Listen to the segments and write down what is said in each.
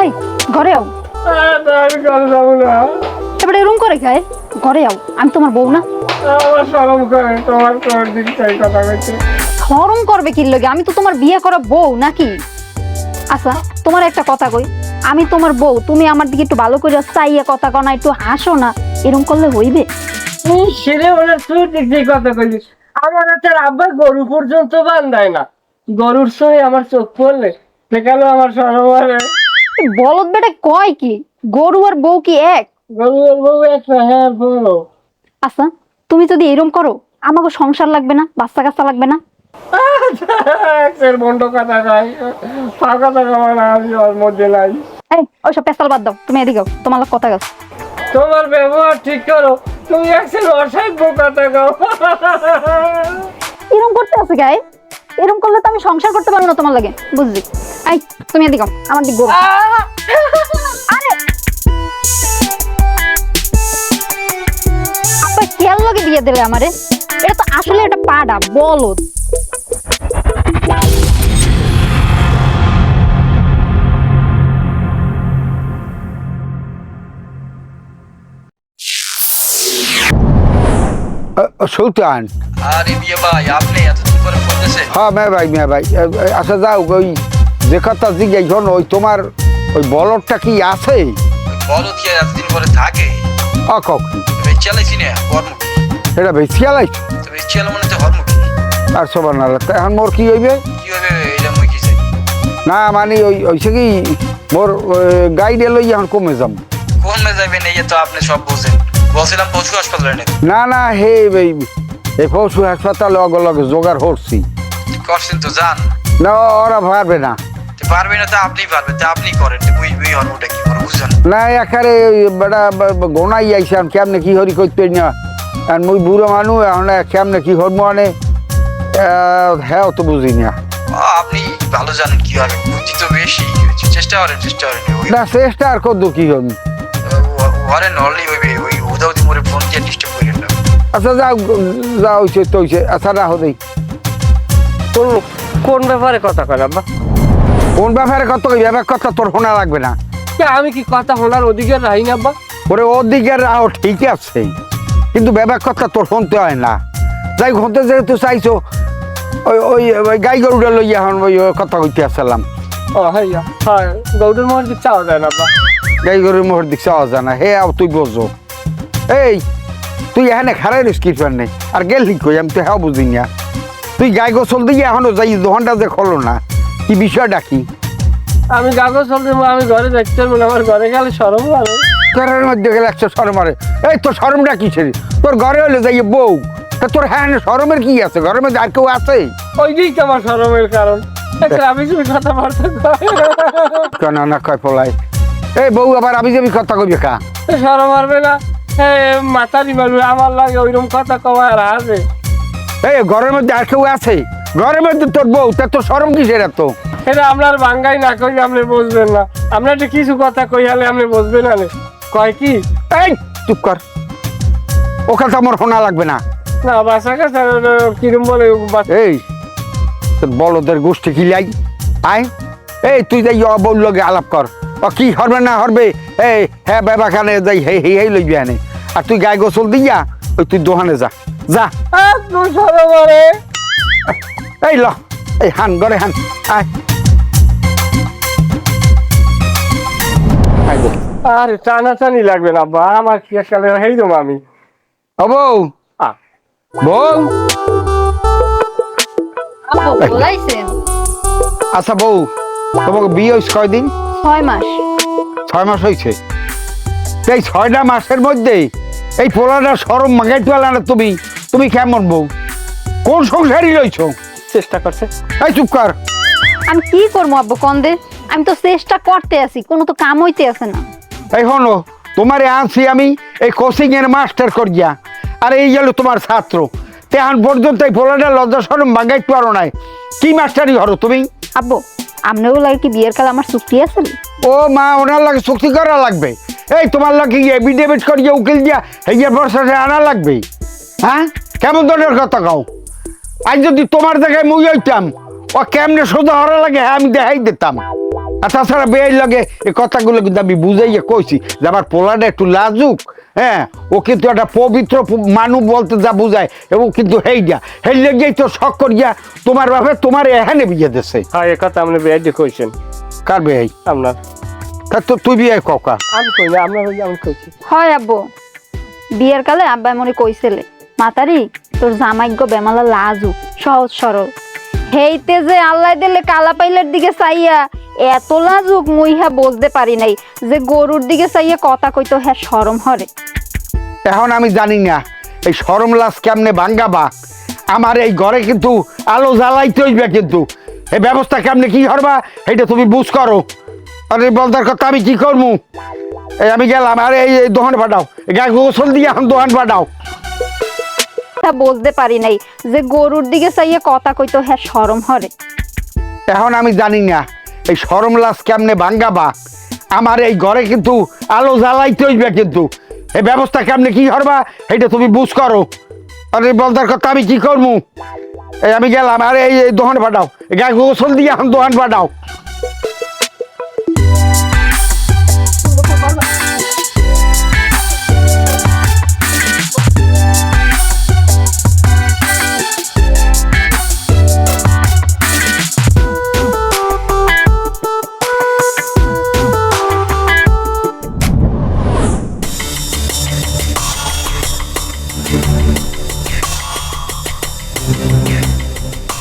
এই ঘরে আও। এবারে এরকম করে খায়, ঘরে আও, আমি তোমার বউ না? আমার শরম করে, তোমার তোর দিক চাই কথা কইতে। শরম করবে কি লাগে? আমি তো তোমার বিয়ে করা বউ নাকি? আচ্ছা তোমার একটা কথা কই, আমি তোমার বউ, তুমি আমার দিকে একটু ভালো করে চাইয়া কথা কও না, একটু হাসো না, এরকম করলে হইবে? সেরে বলে তুই দিক দিয়ে কথা কইলিস। আমার হাতের আব্বা গরু পর্যন্ত বান্ধায় না, গরুর সঙ্গে আমার চোখ পড়লে সেখানে আমার শরম করে। বলদ বেটা কয় কি, গরু আর বউ কি এক? গরুর বউ একটা, হ্যাঁ বলো। আচ্ছা তুমি যদি এরকম করো, আমাকে সংসার লাগবে না, বাচ্চা কাচ্চা লাগবে না? বন্ধ কথা কয়, ফাঁকা কথা মানে আমি ওর মধ্যে নাই। এই ওইসব পেশাল বাদ দাও, তুমি এদিকে তোমার লোক কথা গাছ। তোমার ব্যবহার ঠিক করো, তুমি একজন অসভ্য কথা কও। এরকম করতে আছে গায়ে, এরকম করলে তো আমি সংসার করতে পারবো না তোমার লাগে, বুঝলি? এই তুমি এদিকে আমার দিক গরু। আরে আপা কেন লগে দিয়ে দিলে আমারে? এটা তো আসলে একটা পাডা বলদ। সুলতান। আরে বিয়ে ভাই, আপনি এতদিন পরে ফোন দিয়েছেন? হ্যাঁ মেয়ে ভাই, আচ্ছা যাও, ওই যে কথা জিজ্ঞাসা শোন, ওই তোমার ওই বলদটা কি আছে? বলো কি এতদিন পরে থাকে? চালাইছি না হরমুখী, এটা বেশিয়ালাই চাল মনে হচ্ছে হরমুখী। আর সবার না এখন মোর কি হইবে? কি হবে এটা মুই কি চাই না মানে ওই ওইসে কি মোর গাইডে লই এখন কমে যাম। কোন মে যাবেন? এই তো আপনি সব বোঝেন। বলছিলাম পশু হাসপাতালে নেই। না হে এই পশু হাসপাতালে অগলগে জোগাড় হচ্ছি। করছেন তো যান। না ওরা পারবে না। পারবে না তো আপনি পারবেন, তো আপনি করেন। মুই হরমুটা কি করে বুঝছেন? না একারে বেটা গোনাই আইছে, আমি কেমনে কি হরি করতে না, আর মুই বুড়ো মানুষ এখন কেমনে কি হরমু আনে, হ্যাঁ তো বুঝি না। আপনি ভালো জানেন কি হবে, বুদ্ধি তো বেশি। চেষ্টা করেন না চেষ্টা আর কত কি হবি। ওরে নলি হইবে, ওই উদাউদি মোরে ফোন দিয়ে ডিস্টার্ব করেন না। আচ্ছা যা হইছে তো হইছে। আচ্ছা রাখো দেই। কোন ব্যাপারে কথা কয় আব্বা? কোন ব্যাপারে কত ব্যাপার কথা তোর শোনা লাগবে না। আমি কি কথা শোনার অধিকার রাখি না আব্বা? ওরে ওদিকে রাও ঠিক আছে, কিন্তু ব্যাপার কথা তোর শুনতে হয় না। যাই হতে যেহেতু চাইছো, ওই ওই গাই গরুটা লইয়া এখন ওই কথা কইতে আসলাম। ও হ্যাঁ, গৌড়ের মোহর কি চাওয়া যায় না আব্বা? গাই গরুর মোহর দিক চাওয়া যায় না, হে আও তুই বোঝো। এই তুই এখানে খারাই রিস্কির ফের নেই আর গেলি কই, আমি তো হ্যাঁ বুঝি না। তুই গাই গোসল দিয়ে এখনো যাই, দোকানটা যে খোলো না, কি বিষয়টা কি? আমি কাগজ চলতে আমি ঘরে দেখতে বলে আমার ঘরে গেলে সরম লাগে। ঘরের মধ্যে গেলে একশো সরম মারে। এই তোর সরমটা কিসের? তোর ঘরে হলে যাই বউ, তা তোর হ্যাঁ সরমের কি আছে? ঘরের মধ্যে আর কেউ আছে? ওইটাই তো আমার সরমের কারণ। আমি যদি কথা বলতে কেন না কয় পলাই? এই বউ আবার আমি যাবি কথা কবি কা? সরম মারবে না, মাতারি মারবে আমার লাগে ওইরকম কথা কওয়া আর আছে। এই ঘরের মধ্যে আর কেউ আছে? ঘরের মধ্যে তোর বউ, তা তোর সরম কিসের এত? এটা আপনার বাঙ্গাই না কই আপনি বুঝবেন না। আপনার একটা কিছু কথা কই হলে আপনি বুঝবেন না। কয় কি? এই চুপ কর, ও কথা আমার শোনা লাগবে না। না বাসা কাছে কিরম বলে। এই তোর বলদের গোষ্ঠী কি লাই আয়? এই তুই যাই বউর লগে আলাপ কর, ও কি হরবে না হরবে। এই হ্যাঁ বাবা খানে যাই হে লইবি আনে, আর তুই গায়ে গোসল দিয়া ওই তুই দোকানে যা যা। সরম আরে এই ল এই হান গড়ে হান আয়। আরে টানাটানি লাগবে না আব্বা, আমার কি একটা হেই দম আমি। ও বউ, বউ। বলাইছেন? আচ্ছা বউ, তোমাকে বিয়ে হয়েছে কয়দিন? 6 মাস। 6 মাস হয়েছে। এই 6টা মাসের মধ্যে এই পোলাটা সরম মাগাই পালা না তুমি? তুমি কেমন বউ? কোন সংসারই রয়েছো? চেষ্টা করছে। এই চুপ কর। আমি কি করবো আব্বু কন্দে? আমি তো চেষ্টা করতে আছি, কোনো তো কাম হইতে আছে না। এই হনো, তোমারে আনছি আমি এই কোচিং এর মাস্টার করিয়া, আর এই গেল তোমার ছাত্র। তেহান পর্যন্ত এই পোলাটা লজ্জা সরম মাগাই পারো নাই, কি মাস্টারি হরো তুমি? আব্বু আপনারও লাগে কি বিয়ের কাল আমার চুক্তি আছে? ও মা, ওনার লাগে চুক্তি করা লাগবে? এই তোমার লাগে এফিডেভিট করিয়া উকিল দিয়া হেয়া বর্ষাতে আনা লাগবে? হ্যাঁ কেমন ধরনের কথা কও? আজ যদি তোমার জায়গায় মুই হইতাম ও কেমনে সোজা হরা লাগে আমি দেখাই দিতাম। আর তাছাড়া বেয়ের লাগে এই কথাগুলো কিন্তু আমি বুঝাইয়া কইছি যে আমার পোলাটা একটু লাজুক, হ্যাঁ ও কিন্তু একটা পবিত্র মানুষ বলতে যা বুঝায় এবং কিন্তু হেইটা হেই লেগেই তো শখ করিয়া তোমার বাপে তোমার এখানে বিয়ে দিছে। হ্যাঁ এ কথা আপনি বেয়াই কইছেন। কার বেয়াই? আপনার। তা তো তুই বিয়ে ককা? আমি কই না, আপনার যেমন কইছি। হয় আব্বু, বিয়ের কালে আব্বা এমনই কইছিলে মাতারি তোর জামাইগ্য বেমালা লাজু সহজ সরল, হেইতে যে আল্লাহ দিলে কালা পাইলের দিকে চাইয়া এত লাজুক মুই হ্যাঁ বুঝতে পারি নাই যে গরুর দিকে চাইয়া কথা কইতো হ্যাঁ শরম হরে। এখন আমি জানি না এই শরম লাজ কেমনে ভাঙ্গাবা। আমার এই ঘরে কিন্তু আলো জ্বালাইতে হইবে, কিন্তু এই ব্যবস্থা কেমনে কি করবা এটা তুমি বুঝ করো। আরে বলতার কথা আমি কি করবো? এই আমি গেলাম, আরে এই দোকান পাঠাও, গায়ে গোসল দিয়ে এখন দোকান পাঠাও। তা বুঝতে পারি নাই যে গরুর দিকে চাইয়া কথা কইতো হ্যাঁ শরম হরে। এখন আমি জানি না এই শরম লাজ কেমনে ভাঙ্গাবা। আমার এই ঘরে কিন্তু আলো জ্বালাইতে হইবে, কিন্তু এই ব্যবস্থা কেমনে কি করবা এটা তুমি বুঝ করো। আরে বলতার কথা আমি কি করবো? এই আমি গেলাম, আরে এই দোকান পাঠাও, গায়ে গোসল দিয়ে এখন দোকান পাঠাও।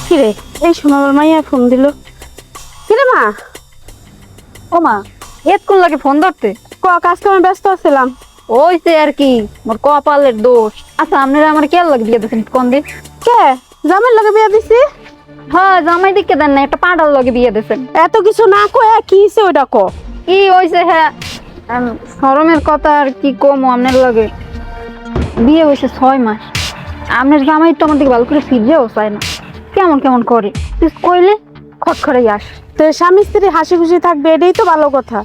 কিরে এই সময় আমার মাইয়া ফোন দিল। কিরে মা? ও মা, এতক্ষণ লাগে ফোন ধরতে? কাজ কামে ব্যস্ত আছিলাম। ওইছে আর কি, মোর কপালের দোষ। আচ্ছা আপনারা আমার কে লাগে বিয়ে দিচ্ছেন কোন দিন? কে জামাইয়ের লগে বিয়া দিছি? হ্যাঁ জামাই দিকে দেন না, একটা পাঁটার লগে বিয়ে দিচ্ছেন। এত কিছু না কয়ে কি হইছে ওইটা ক। কি হয়েছে? হ্যাঁ শরমের কথা আর কি কম, আপনার লগে বিয়ে হয়েছে 6 মাস, আপনার জামাই তো আমার দিকে ভালো করে ফিরেও চায় না, কেমন কেমন করে, তুই কইলে খটখটাই আস। তো স্বামী স্ত্রী হাসি খুশি থাকবে, এটাই তো ভালো কথা।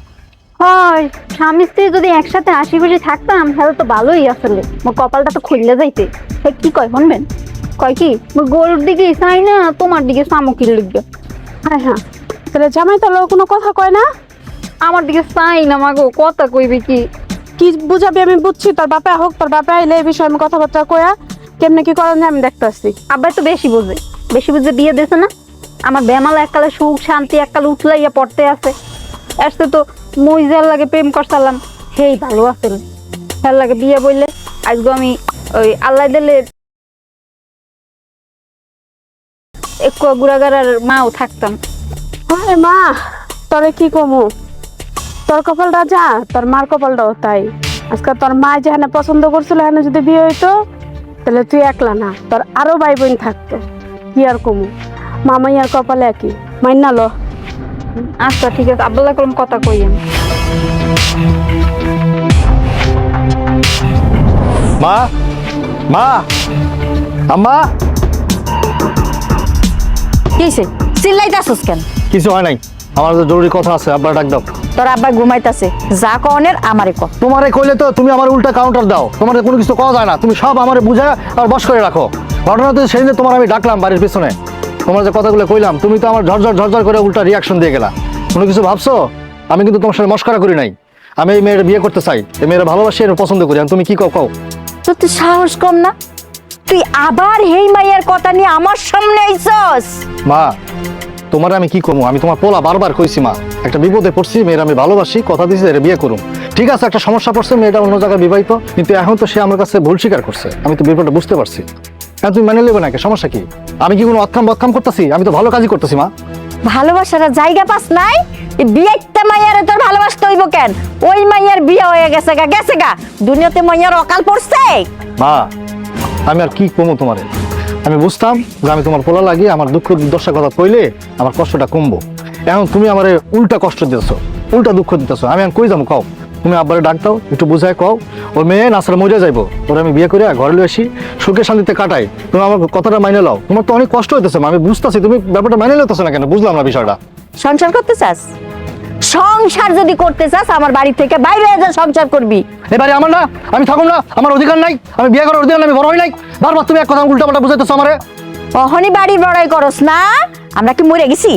হয় স্বামী স্ত্রী যদি একসাথে হাসি খুশি থাকতাম তাহলে তো ভালোই আসলে, মোর কপালটা তো খুললে যাইতে। কি কয় শুনবেন? কয় কি মোর গরুর দিকে চাই না, তোমার দিকে চামকির লিখবে। হ্যাঁ হ্যাঁ, তাহলে জামাই তো কোনো কথা কয় না? আমার দিকে চাই না মাগো, কথা কইবে কি? কি বুঝাবি আমি বুঝছি, তোর বাপে হোক, তোর বাপে আইলে এই বিষয়ে আমি কথাবার্তা কয়া কেমনে কি করেন আমি দেখতে আসছি। আব্বাই তো বেশি বোঝে, বেশি বুঝে বিয়ে দিয়েছে না। আমার বেমালা এককালে সুখ শান্তি এককালে উঠলাইয়া পড়তে আছে, আসতে তো মইজার লাগে প্রেম করছিলাম, সেই ভালো আছে ভাল লাগে বিয়ে বললে। আজকে আমি ওই আল্লাহ দিলে একটু গুড়াগাড়ার মাও থাকতাম। আরে মা, তোরে কি কমু, তোর কপালটা যা, তোর মার কপালটাও তাই। আজকে তোর মা যেখানে পছন্দ করছিল এখানে যদি বিয়ে হইতো তাহলে তুই একলা না, তোর আরো ভাই বোন থাকতো। কি আর কমু, মামাইয়ার কপালে একই, মাইনা লো। আচ্ছা ঠিক আছে, আব্দুল্লাহ কোন কথা কই আমি। মা, মা, আম্মা। কি হইছে? চিল্লাইতাছস কেন? কিছু হয় নাই, আমার তো জরুরি কথা আছে, আব্বা ডাক দাও। তোর আব্বা ঘুমাইতাছে, যা কনের আমারে ক। তোমারে কইলে তো তুমি আমার উল্টা কাউন্টার দাও, তোমার কোনো কিছু কওয়া যায় না, তুমি সব আমারে বুঝা আর বশ করে রাখো। ঘটনা তো সেদিন তোমার আমি ডাকলাম বাড়ির পিছনে, তোমার যে কথাগুলো কইলাম তুমি তো আমার ঝরঝর ঝরঝর করে উল্টা রিয়াকশন দিয়ে গেলা। কোনো কিছু ভাবছো? আমি কিন্তু তোমার সাথে মস্করা করি নাই, আমি এই মেয়ের বিয়ে করতে চাই, এই মেয়ের ভালোবাসি এর পছন্দ করি। আর তুমি কি কও কও? তোর তো সাহস কম না, তুই আবার হেই মাইয়ার কথা নিয়ে আমার সামনে আইছস। মা তোমার আমি কি করবো, আমি তোমার পোলা বারবার কইছি মা, একটা বিপদে পড়ছি, মেয়ের আমি ভালোবাসি, কথা দিয়েছি এর বিয়ে করুম। ঠিক আছে একটা সমস্যা পড়ছে, মেয়েটা অন্য জায়গায় বিবাহিত, কিন্তু এখন তো সে আমার কাছে ভুল স্বীকার করছে, আমি তো বিপদটা বুঝতে পারছি। এখন তুমি মেনে নেবে নাকি? সমস্যা কি? আমি কি কোনো অক্ষাম বক্ষাম করতেছি? আমি তো ভালো কাজই করতেছি মা। ভালোবাসার জায়গা পাস নাই, এই বিয়েটা মাইয়ারে তোর ভালোবাসতে হইব কেন? ওই মাইয়ার বিয়ে হয়ে গেছে গা, গেছে গা, দুনিয়াতে মাইয়ার অকাল পড়ছে। মা আমি আর কি কমো তোমারে, আমি বুঝতাম যে আমি তোমার পোলা লাগিয়ে আমার দুঃখ দুর্দশা কথা কইলে আমার কষ্টটা কমবো। এখন তুমি আমার উল্টা কষ্ট দিতেছো, উল্টা দুঃখ দিতেছো, আমি কই যাবো কও? তুমি আব্বারে ডাক দাও, একটু বুঝায় কও, ওর মেয়ে নাসরা মরে যাইবো, ওরা আমি বিয়ে করে ঘরে লয়ে আসি, সুখে শান্তিতে কাটাই। তুমি আমার কথাটা মাইনে লাও, তোমার তো অনেক কষ্ট হইতেছে আমি বুঝতেছি, তুমি ব্যাপারটা মাইনে নিতেছো না কেন? বুঝলাম না বিষয়টা। সংসার করতে চাস? সংসার যদি করতে চাস আমার বাড়ি থেকে বাইরে যা, সংসার করবি। এবারে আমার না, আমি থাকুম না, আমার অধিকার নাই, আমি বিয়ে করার অধিকার নাই, আমি বড় হই নাই। বারবার তুমি এক কথা উল্টা পাল্টা বুঝাইতেছো আমারে। অহনি বাড়ির বড়াই করস না, আমরা কি মরে গেছি?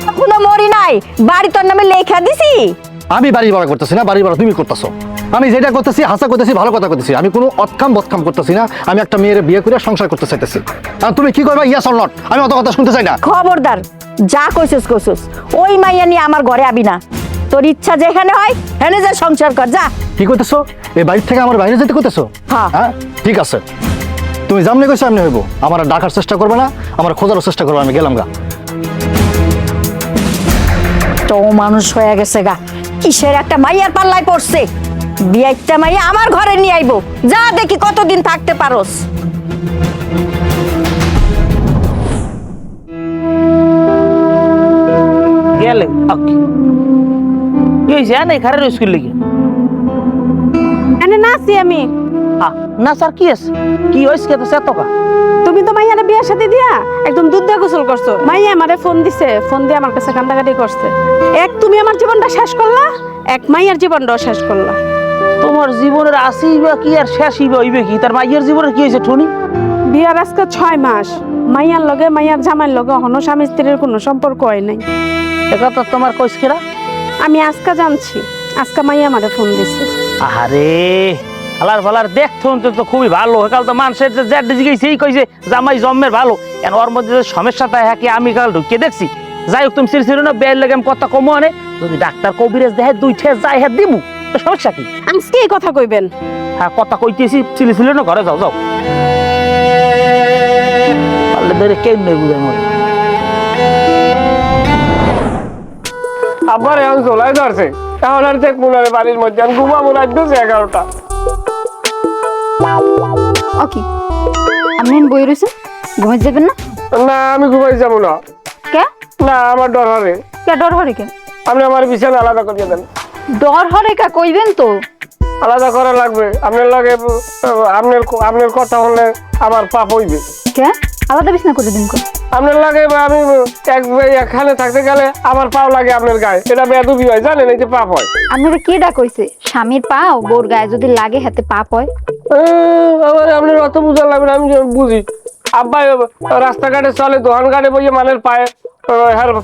এখনো মরি নাই, বাড়ি তোর নামে লেখা দিছি। আমি বাড়ি ভাড়া করতেছি না, বাড়ি ভাড়া তুমি করতেছো। আমি যেটা করতেছি হাসা করতেছি, ভালো কথা করতেছি। আমি কোনো অৎকাম বৎকাম করতেছি না। আমি একটা মেয়ের বিয়ে করে সংসার করতে চাইতেছি। আর তুমি কি করবা? Yes or not? আমি অত কথা শুনতে চাই না। খবরদার, যা কইছিস কইছিস, ওই মাইয়া নিয়ে আমার ঘরে আবি না। তোর ইচ্ছা যেখানে হয় হেনে যা সংসার কর, যা। কি করতেছো? এই বাড়ি থেকে আমার বাইরে যেতে করতেছো? হ্যাঁ। হ্যাঁ, ঠিক আছে, তুমি যেমনি কইছো এমনি হইব। আমার আর ডাকার চেষ্টা করবে না, আমার খোঁজার চেষ্টা করবে। আমি গেলাম গা। তো মানুষ হয়ে গেছে গা, কিসের একটা মাইয়ার পাল্লায় পড়ছে। বিয়েটা মাইয়া আমার ঘরে নিয়ে আইবো, যা দেখি কতদিন থাকতে পারোস। গেলে কি হয়েছে? নাই খারে স্কুল লিখে এনে নাচি আমি। না স্যার, কি আছে? কি হয়েছে? কে তো সে তোকা তুমি তো মাইয়ারে বিয়ার সাথে দিয়া একদম দুধ দিয়ে গোসল করছো। মাইয়া আমারে ফোন দিছে, ফোন দিয়ে আমার কাছে কান্দাকাটি করছে। এক তুমি আমার জীবনটা শেষ করলা, এক মাইয়ার জীবনটাও শেষ করলা। তোমার জীবনের আসি বা কি আর শেষই বা হইবে কি? তার মাইয়ের জীবনের কি হয়েছে টুনি? বিয়ার আজকে 6 মাস, মাইয়ার লগে মাইয়ার জামাইয়ের লগে হনো স্বামী স্ত্রীর কোনো সম্পর্ক হয় নাই। এটা তো তোমার কইসকেরা। আমি আজকে জানছি, আজকে মাইয়া আমারে ফোন দিছে। আরে আলার ফালার দেখতো তো খুবই ভালো। কাল তো মানুষের যে জিজ্ঞেসই কইছে জামাই জন্মের ভালো, কেন ওর মধ্যে যে সমস্যাটা হ্যাঁ কি আমি কাল ঢুকিয়ে দেখছি। যাই হোক, তুমি সিরিয়াস না, বের লাগে কথা কমো আনে। যদি ডাক্তার কবিরাজ দেখে 2 ঠে যাই হ্যাঁ দিমু, তো সমস্যা কি? আজকে এই কথা কইবেন? হ্যাঁ, কথা কইতেছি, ছিল না, ঘরে যাও যাও। পারলে ধরে কেমনে বুঝে মরে। আবার এখন চলাই ধরছে, এখন আর দেখ মনে হয় বাড়ির মধ্যে আমি ঘুমাবো রাত 11টা। ওকে, আপনি বই রয়েছেন, ঘুমাই যাবেন না? না, আমি ঘুমাই যাবো না। কে? না, আমার ডর হবে। কে ডর হরে? কে আপনি আমার বিছানা আলাদা করিয়ে দেন। ডর হরে? কা কইবেন তো? আলাদা করা লাগবে। আপনার লাগে আপনার কথা হলে আমার পাপ হইবে। কে আলাদা বিছনা করে দিন? কো আপনার লাগে আমি এখানে থাকতে গেলে আমার পাও লাগে আপনার গায়ে, এটা বেদবি হয়, জানেন? এই যে পাপ হয়। আপনারা কে ডা কইছে স্বামীর পাও বোর গায়ে যদি লাগে হাতে পাপ হয়? আমার আপনার অত বুঝা লাগবে না, আমি বুঝি। আব্বা রাস্তাঘাটে চলে, দোকান ঘাটে বইয়ে মানের পায়ে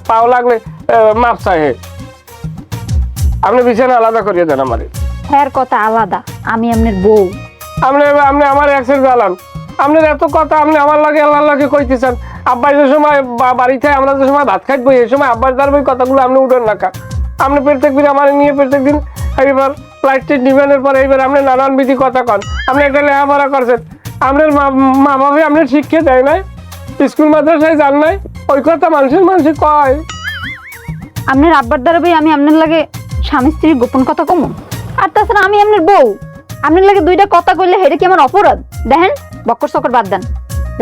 পাও লাগলে মাপ চাই। আপনি বিছানা আলাদা করিয়ে দেন আমারে। হ্যার কথা আলাদা, আমি আপনার বউ। আপনি আমার এক্সের জ্বালান। আপনার এত কথা আপনি আমার লাগে আল্লাহর লাগে কইতেছেন। আব্বাই যে সময় বাড়িতে আমরা যে সময় ভাত খাইব, এই সময় আব্বার দ্বার ওই কথাগুলো আপনি উঠেন না। আপনি প্রত্যেক দিন আমার নিয়ে প্রত্যেক দিন এইবার লাইট টাইট নিবেনের পরে এইবার আপনি নানান বিধি কথা কন। আপনি একটা লেখাপড়া করছেন, আপনার মা বাবা আপনার শিক্ষা দেয় নাই, স্কুল মাদ্রাসায় যান নাই, ওই কথা মানুষ কয়। আপনার আব্বার দ্বারা ভাই আমি আপনার লাগে স্বামী স্ত্রীর গোপন কথা কমু? আর তাছাড়া আমি আপনার বউ, আপনার লাগে 2টা কথা কইলে হেরে কি আমার অপরাধ? দেখেন, বক্কর সকর বাদ দেন,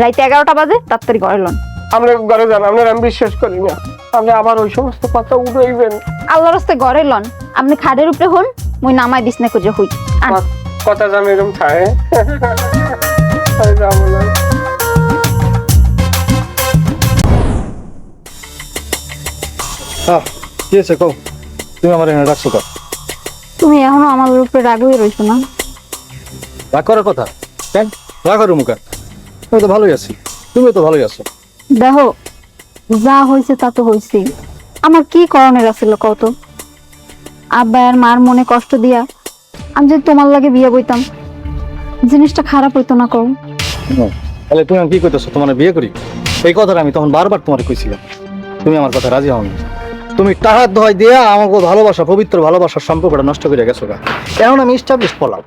রাইতে 11টা বাজে তাড়াতাড়ি ঘরে লন। আপনি ঘরে যান, আপনার আমি বিশ্বাস করি না। আপনি আবার ওই সমস্ত কথা উঠাইবেন। আল্লাহর রাস্তায় ঘরে লন, আপনি খাটের উপরে হন, মুই নামাই বিছনা করে হই। কথা জানি এরকম থাকে। হ্যাঁ, কি আছে কও? তুমি আমার এখানে ডাকছো তো? তুমি এখনো আমার উপরে রাগ হয়ে রইছো না? রাগ করার কথা কেন? রাগ করো মুখে? আমি তো ভালোই আছি, তুমিও তো ভালোই আছো। দেখো, যা হয়েছে তা তো হয়েছে। আমার কি করণের আছিল কত? আব্বা আর মার মনে কষ্ট দিয়া আমি যদি তোমার লাগে বিয়ে বইতাম, জিনিসটা খারাপ হইতো না? কও তাহলে তুমি কি কইতেছো তোমার বিয়ে করি? এই কথাটা আমি তখন বারবার তোমার কইছিলাম, তুমি আমার কথা রাজি হওনি। তুমি টাহার দোহাই দিয়া আমাকে ভালোবাসা, পবিত্র ভালোবাসার সম্পর্কটা নষ্ট করে গেছো। এখন আমি স্টাবলিশ পড়লাম,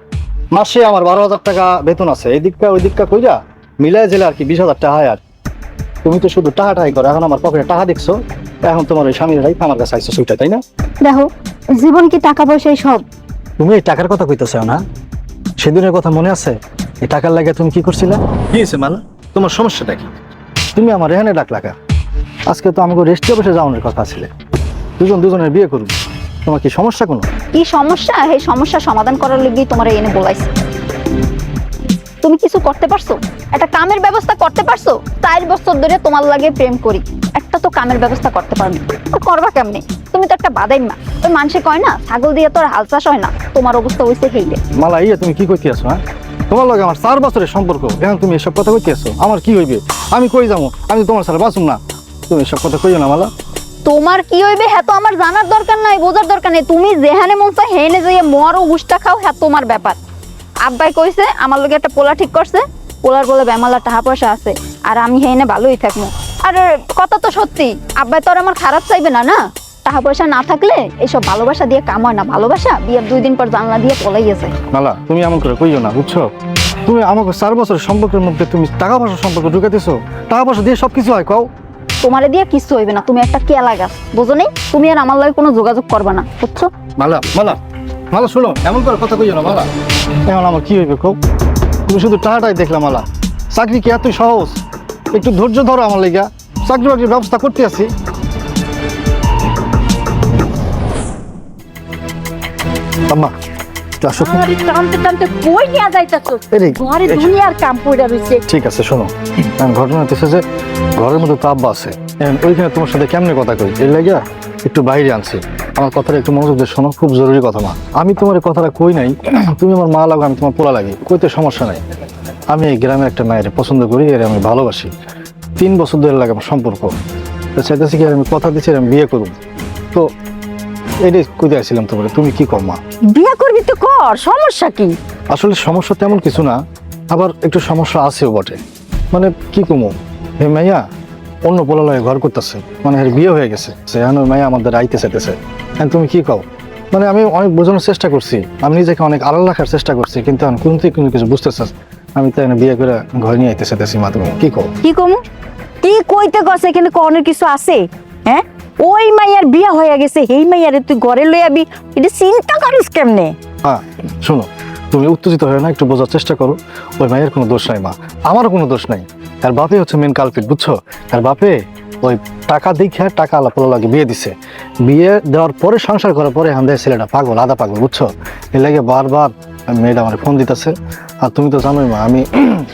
মাসে আমার 12,000 টাকা বেতন আছে, এই দিকটা ওই দিকটা কইরা মিলাই জেলে আর কি 20,000 টাকা হয়। আর তুমি তো শুধু টাহাটাই করো। এখন আমার পকেটে টাকা দেখছো, এখন তোমার ওই স্বামীর রাইফ আমার কাছে আইসো সুইটা, তাই না? দেখো, জীবন কি টাকা পয়সাই সব? তুমি এই টাকার কথা কইতেছো না? সেদিনের কথা মনে আছে? এই টাকার লাগে তুমি কি করছিলে? কি হয়েছে মালা? তোমার সমস্যাটা কি? তুমি আমার এখানে ডাকলা কেন? আজকে তো আমাকে রেস্টে বসে যাওয়ানোর কথা ছিল, দুজনের বিয়ে করব। তোমার কি সমস্যা কোনো? কি সমস্যা? এই সমস্যা সমাধান করার লাগেই তোমার এনে বলাইছি। তুমি কিছু করতে পারছো? একটা কামের ব্যবস্থা করতে পারছো? 4 বছর ধরে তোমার লাগে প্রেম করি, একটা তো কামের ব্যবস্থা করতে পারবে? করবা কেমনে? তুমি তো একটা বাদাই মা। ওই মানুষে কয় না, ছাগল দিয়ে তোর হাল চাষ হয় না, তোমার অবস্থা হইছে হেইলে। মালা, ইয়ে তুমি কি কইতে আছো? হ্যাঁ, তোমার লগে আমার 4 বছরের সম্পর্ক, এখন তুমি এসব কথা কইতে আছো। আমার কি হইবে? আমি কই যাবো? আমি তোমার সাথে বাঁচুম না। তুমি এসব কথা কইও না মালা। তোমার কি হইবে হ্যাঁ তো আমার জানার দরকার নাই, বোঝার দরকার নেই। তুমি যেখানে মন চায় হেনে যাইয়ে মরো হুষ্টা খাও, হ্যাঁ তোমার ব্যাপার। আব্বাই কইছে আমার লগে একটা পোলা ঠিক করছে, পোলার বলে বেমালা টাকা পয়সা আছে, আর আমি হেনে ভালোই থাকবো। আর কথা তো সত্যি, আব্বাই তো আর আমার খারাপ চাইবে না, না? টাকা পয়সা না থাকলে এইসব ভালোবাসা দিয়ে কাম হয় না। ভালোবাসা বিয়ের 2 দিন পর জানলা দিয়ে পলাইয়েছে। মালা তুমি এমন করে কইও না, বুঝছো? তুমি আমাকে 4 বছরের সম্পর্কের মধ্যে তুমি টাকা পয়সার সম্পর্ক ঢুকাইতেছো। টাকা পয়সা দিয়ে সবকিছু হয় কও? তোমারে দিয়ে কিছু হইবে না, তুমি একটা কেলা গাছ, বোঝো নেই? তুমি আর আমার লগে কোনো যোগাযোগ করবে না, বুঝছো? মালা মালা মালা শোনো, এমন করে কথা কইও না মালা। এখন আমার কি হইবে কও? তুমি শুধু টাকাটাই দেখলাম মালা। চাকরি কি এতই সহজ? একটু ধৈর্য ধরো আমার লেগা, চাকরি বাকরির ব্যবস্থা করতে আছি। আম্মা আসো। আরে টানতে টানতে কই নিয়ে যাইতাছো? এরে, ঘরে দুনিয়ার কাম পড়ে রইছে। ঠিক আছে শোনো, ঘটনা হচ্ছে যে ঘরের মধ্যে তো আব্বা আছে, ওইখানে তোমার সাথে কেমনে কথা কই এর লাগিয়া একটু বাইরে আনছি। আমার কথাটা একটু মনোযোগ দিয়ে শোনো, খুব জরুরি কথা মা। আমি তোমার কথাটা কই নাই, তুমি আমার মা লাগো, আমি তোমার পোলা লাগি, কইতে সমস্যা নাই। আমি এই গ্রামের একটা মায়ের পছন্দ করি, এর আমি ভালোবাসি। 3 বছর ধরে লাগে আমার সম্পর্ক। তো চাইতেছি কি আমি কথা দিচ্ছি আমি বিয়ে করব। তো এটাই কইতে আসছিলাম তোমার, তুমি কি কম মা? বিয়ে করবি তো কর, সমস্যা কি? আসলে সমস্যা তেমন কিছু না, আবার একটু সমস্যা আছেও বটে। মানে কি কমো, হে মাইয়া অন্য পোলালয়ে ঘর করতেছে, মানে এর বিয়ে হয়ে গেছে, এখন ওই মাইয়া আমাদের আইতে চাইতেছে। এখন তুমি কি কও? মানে আমি অনেক বোঝানোর চেষ্টা করছি, আমি নিজেকে অনেক আড়াল রাখার চেষ্টা করছি, কিন্তু এখন কোন থেকে কোনো কিছু বুঝতেছ। আমি তাই বিয়ে করে ঘর নিয়ে আইতে চাইতেছি মা, তুমি কি কও? কি কমু? কি কইতে গছে, কিন্তু কনের কিছু আছে? হ্যাঁ, ওই মাইয়ার বিয়ে হয়ে গেছে, এই মাইয়ারে তুই ঘরে লই আবি, এটা চিন্তা করিস কেমনে? হ্যাঁ শোনো, তুমি উত্তেজিত হয়ে না, একটু বোঝার চেষ্টা করো। ওই মায়ের কোনো দোষ নাই মা, আমারও কোনো দোষ নাই। তার বাপে হচ্ছে মেন কালপিট, বুঝছো? তার বাপে ওই টাকা দেখে টাকা আলাপোলা লাগে বিয়ে দিছে। বিয়ে দেওয়ার পরে সংসার করার পরে আমাদের ছেলেটা পাগল, আধা পাগল, বুঝছো? এর লাগে বারবার মেয়েটা আমার ফোন দিতেছে। আর তুমি তো জানোই মা, আমি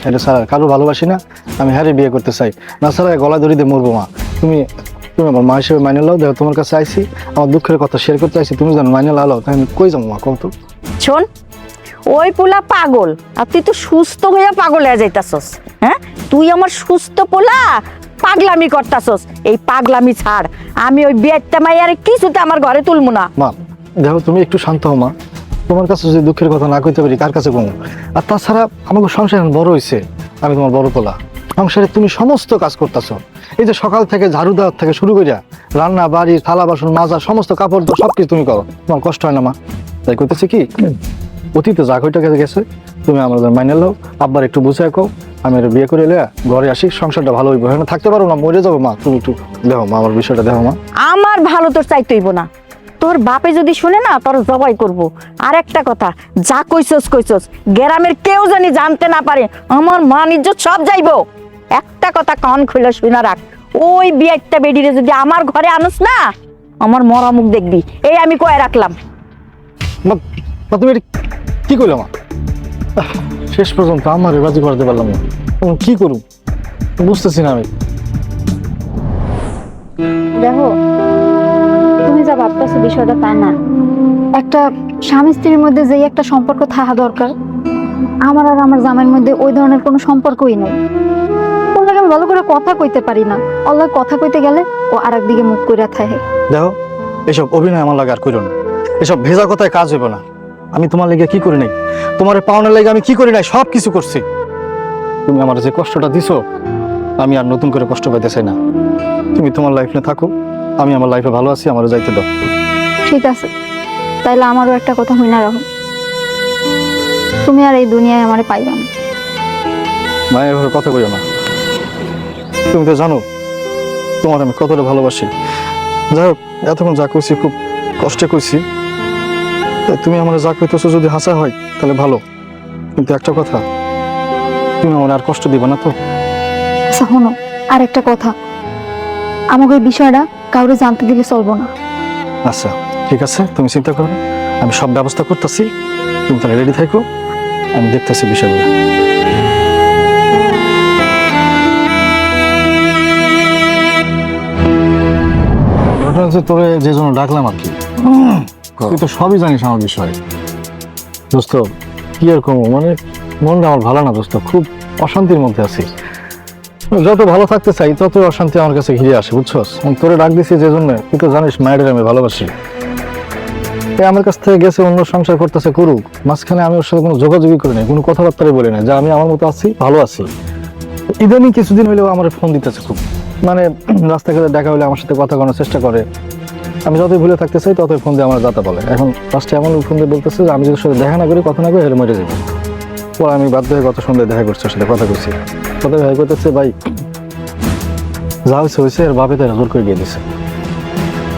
এটা ছাড়া কারো ভালোবাসি না, আমি হ্যারে বিয়ে করতে চাই না, ছাড়া গলায় দড়ি দিয়ে মরবো মা। তুমি তুমি আমার মা হিসেবে মাইনে লাও, দেখো তোমার কাছে আইসি, আমার দুঃখের কথা শেয়ার করতে আইসি, তুমি জানো মাইনে লাও, তাই আমি কই যাবো মা কত? শোন, ওই পোলা পাগল, আর তুই তো সুস্থ হয়ে পাগল হয়ে যাইতাছস। হ্যাঁ, তুই আমার সুস্থ পোলা পাগলামি করতাছস। এই পাগলামি ছাড়, আমি ওই বিয়েটা মাইয়ারে কিছুতে আমার ঘরে তুলবো না। মা দেখো, তুমি একটু শান্ত হও মা। তোমার কাছে যদি দুঃখের কথা না কইতে পারি কার কাছে কমো? আর তাছাড়া আমাকে সংসার এখন বড় হয়েছে, আমি তোমার বড় পোলা, সংসারে তুমি সমস্ত কাজ করতেছো। এই যে সকাল থেকে ঝাড়ু দেওয়ার থেকে শুরু করিয়া রান্না বাড়ি থালা বাসন মাজা সমস্ত কাপড় তো সবকিছু তুমি করো, তোমার কষ্ট হয় না মা? তাই করতেছি কি, অতীতে যা কয়টা গেছে তুমি আমাদের মাইনে লাও, আব্বার একটু বুঝে রাখো, আমি আর বিয়ে করে এলে ঘরে আসি, সংসারটা ভালো হইব। হ্যাঁ থাকতে পারো না, মরে যাবো মা, তুমি একটু দেখো মা, আমার বিষয়টা দেখো মা। আমার ভালো তোর চাইতেইব না, তোর বাপে যদি শুনে না তোর জবাই করব। আর একটা কথা, যা কইছস কইছস, গ্রামের কেউ জানি জানতে না পারে, আমার মান ইজ্জত সব যাইবো। একটা কথা কান খুলে শুনে রাখ, ওই বিয়েটা বেডিরে যদি আমার ঘরে আনস না, আমার মরা মুখ দেখবি। এই আমি কয়ে রাখলাম। মা মা, তুমি এটা কি করলো মা? শেষ পর্যন্ত আমার রাজি করাতে পারলাম না, এখন কি করুম বুঝতেছি না আমি। দেখো, তুমি যা ভাবতেছো বিষয়টা তা না। একটা স্বামী স্ত্রীর মধ্যে যেই একটা সম্পর্ক থাকা দরকার, আমার আর আমার জামাইয়ের মধ্যে ওই ধরনের কোনো সম্পর্কই নেই। ওর লাগে আমি ভালো করে কথা কইতে পারি না, ওর লাগে কথা কইতে গেলে ও আর একদিকে মুখ কইরা থাকে। দেখো, এসব অভিনয় আমার লাগে আর করো না, এসব ভেজা কথায় কাজ হইব না। আমি তোমার লেগে কি করি নাই, তোমার পাওনার লেগে আমি কি করি নাই, সব কিছু করছি। তুমি আমার যে কষ্টটা দিছো, আমি আর নতুন করে কষ্ট পাইতে চাই না। তুমি তোমার লাইফে থাকো, আমি আমার লাইফে ভালো আছি, আমারও যাইতে দাও। ঠিক আছে, তাইলে আমারও একটা কথা হই না রাখো, তুমি আর এই দুনিয়ায় আমারে পাইবা না। মায়ের এভাবে কথা কইও না, তুমি তো জানো তোমার আমি কতটা ভালোবাসি। যাই হোক, এতক্ষণ যা কইছি খুব কষ্টে কইছি, তাই তুমি আমার যা কইতেছো যদি হাসা হয় তাহলে ভালো, কিন্তু একটা কথা, তুমি আমার আর কষ্ট দিবা না তো? আচ্ছা শোনো, আর একটা কথা, আমাকে ওই বিষয়টা কাউরে জানতে দিলে চলবো না। আচ্ছা ঠিক আছে, তুমি চিন্তা করো না, আমি সব ব্যবস্থা করতেছি, তুমি তাহলে রেডি থাকো, আমি দেখতেছি বিষয়গুলো। ঘটনা হচ্ছে তোরে যে জন্য ডাকলাম আর কি, তুই তো সবই জানিস আমার বিষয়ে দোস্ত। কি আর কমো, মানে মনটা আমার ভালো না দোস্ত, খুব অশান্তির মধ্যে আছি। যত ভালো থাকতে চাই তত অশান্তি আমার কাছে ঘিরে আসে, বুঝছস? আমি তোরে ডাক দিছি যে জন্য, তুই তো জানিস মায়ের আমি ভালোবাসি। এ আমার কাছ থেকে গেছে, অন্য সংসার করতেছে করুক, মাঝখানে আমি ওর সাথে কোনো যোগাযোগই করি নাই, কোনো কথাবার্তাই বলি না, যে আমি আমার মতো আছি, ভালো আছি। ইদানিং কিছুদিন হলেও আমার ফোন দিতেছে খুব, মানে রাস্তাঘাটে দেখা হলে আমার সাথে কথা বলার চেষ্টা করে। আমি যতই ভুলে থাকতে চাই ততই ফোন দিয়ে আমার যাতা বলে। এখন লাস্টে এমন ফোন দিয়ে বলতেছে যে আমি যদি সাথে দেখা না করি, কথা না করি, হেলে মরে যাবো। পরে আমি বাধ্য হয়ে গত সন্ধ্যায় দেখা করছি, ওর সাথে কথা করছি। কথা দেখা করতেছে, ভাই যা হয়েছে হয়েছে, এর বাপে তারা জোর করে বিয়ে দিছে।